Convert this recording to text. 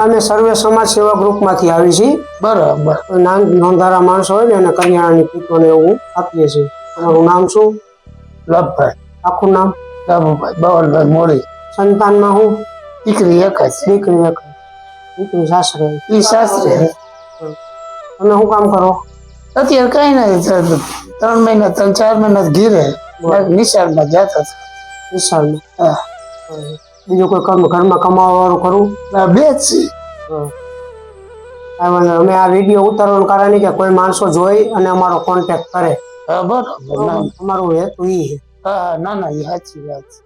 અમે સર્વે સમાજ સેવા ગ્રુપમાંથી આવી છીએ. બરાબર. નામ નોંધારા માણસો હોય ને એને કરિયાણાની કીટો ને એવું આપીએ છીએ. તમારું નામ શું? લાભભાઈ. આખું નામ? લાભુભાઈ બવનભાઈ મોડી. સંતાનમાં હું? દીકરી એક જ. દીકરી એક જ. દીકરી સાસરે? ઈ સાસરે. તમે શું કામ કરો? અત્યારે કઈ નહીં, 3 મહિના 4 મહિના ઘીરે નિશાળમાં જતા હતા. નિશાળમાં? હા. બીજું કોઈ કામ ઘરમાં કમાવા વાળું ખરું? બે જ છીએ. અમે આ વિડીયો ઉતારવાનું કારણ કે કોઈ માણસો જોઈ અને અમારો કોન્ટેક્ટ કરે. હા બરાબર. અમારું હેતુ ઈ છે. હા ના ના, એ સાચી વાત છે.